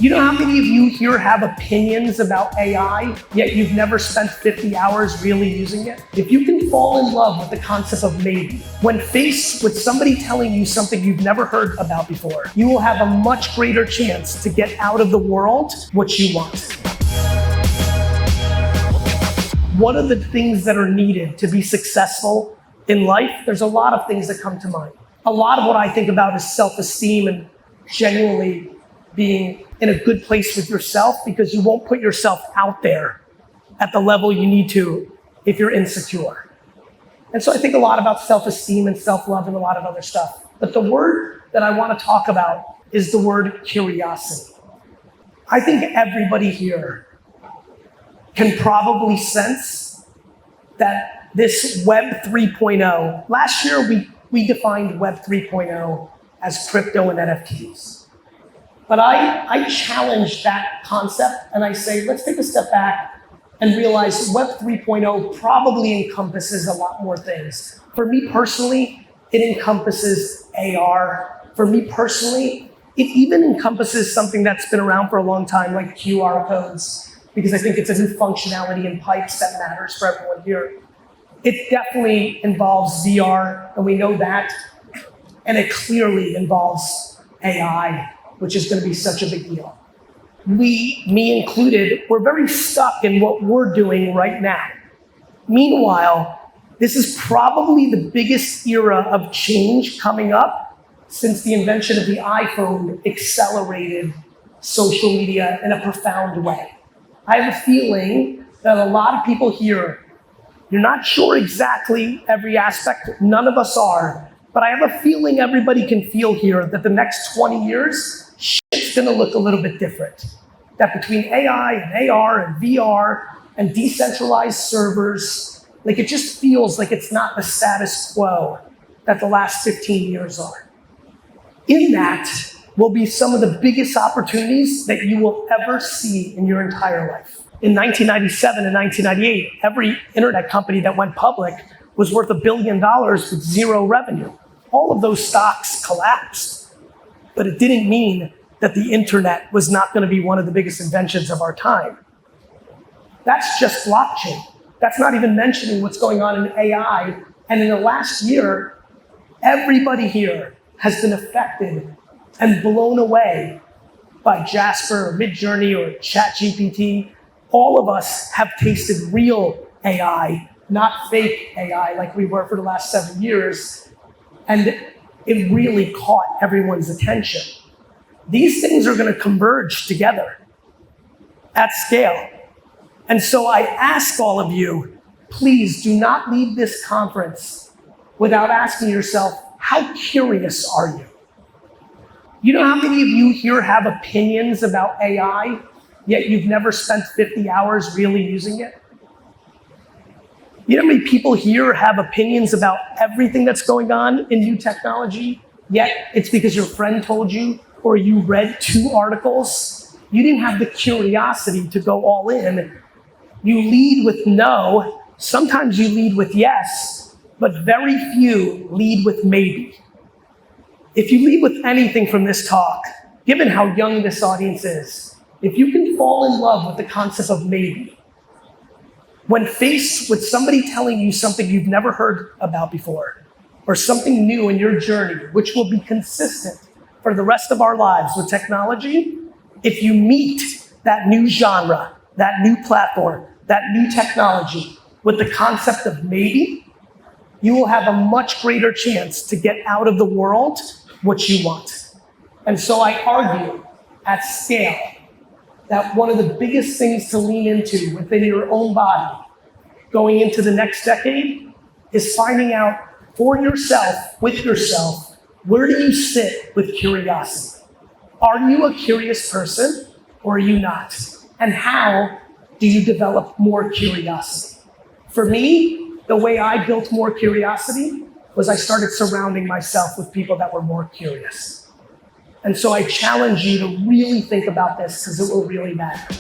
You know how many of you here have opinions about AI, yet you've never spent 50 hours really using it? If you can fall in love with the concept of maybe, when faced with somebody telling you something you've never heard about before, you will have a much greater chance to get out of the world what you want. What are the things that are needed to be successful in life? There's a lot of things that come to mind. A lot of what I think about is self-esteem and genuinely being in a good place with yourself, because you won't put yourself out there at the level you need to if you're insecure. And so I think a lot about self-esteem and self-love and a lot of other stuff. But the word that I want to talk about is the word curiosity. I think everybody here can probably sense that this Web 3.0, last year we defined Web 3.0 as crypto and NFTs. But I challenge that concept and I say, let's take a step back and realize Web 3.0 probably encompasses a lot more things. For me personally, it encompasses AR. For me personally, it even encompasses something that's been around for a long time, like QR codes, because I think it's a new functionality in pipes that matters for everyone here. It definitely involves VR, and we know that. And it clearly involves AI, which is going to be such a big deal. We, me included, we're very stuck in what we're doing right now. Meanwhile, this is probably the biggest era of change coming up since the invention of the iPhone accelerated social media in a profound way. I have a feeling that a lot of people here, you're not sure exactly every aspect, none of us are, but I have a feeling everybody can feel here that the next 20 years, shit's gonna look a little bit different. That between AI and AR and VR and decentralized servers, like it just feels like it's not the status quo that the last 15 years are. In that will be some of the biggest opportunities that you will ever see in your entire life. In 1997 and 1998, every internet company that went public was worth $1 billion with zero revenue. All of those stocks collapsed. But it didn't mean that the internet was not going to be one of the biggest inventions of our time. That's just blockchain. That's not even mentioning what's going on in AI. And in the last year, everybody here has been affected and blown away by Jasper or Midjourney or ChatGPT. All of us have tasted real AI, not fake AI like we were for the last 7 years. And it really caught everyone's attention. These things are going to converge together at scale. And so I ask all of you, please do not leave this conference without asking yourself, how curious are you? You know how many of you here have opinions about AI, yet you've never spent 50 hours really using it? You know how many people here have opinions about everything that's going on in new technology, yet it's because your friend told you or you read 2 articles? You didn't have the curiosity to go all in. You lead with no, sometimes you lead with yes, but very few lead with maybe. If you lead with anything from this talk, given how young this audience is, if you can fall in love with the concept of maybe, when faced with somebody telling you something you've never heard about before, or something new in your journey, which will be consistent for the rest of our lives with technology, if you meet that new genre, that new platform, that new technology with the concept of maybe, you will have a much greater chance to get out of the world what you want. And so I argue at scale that one of the biggest things to lean into within your own body going into the next decade is finding out for yourself, with yourself, where do you sit with curiosity? Are you a curious person or are you not? And how do you develop more curiosity? For me, the way I built more curiosity was I started surrounding myself with people that were more curious. And so I challenge you to really think about this because it will really matter.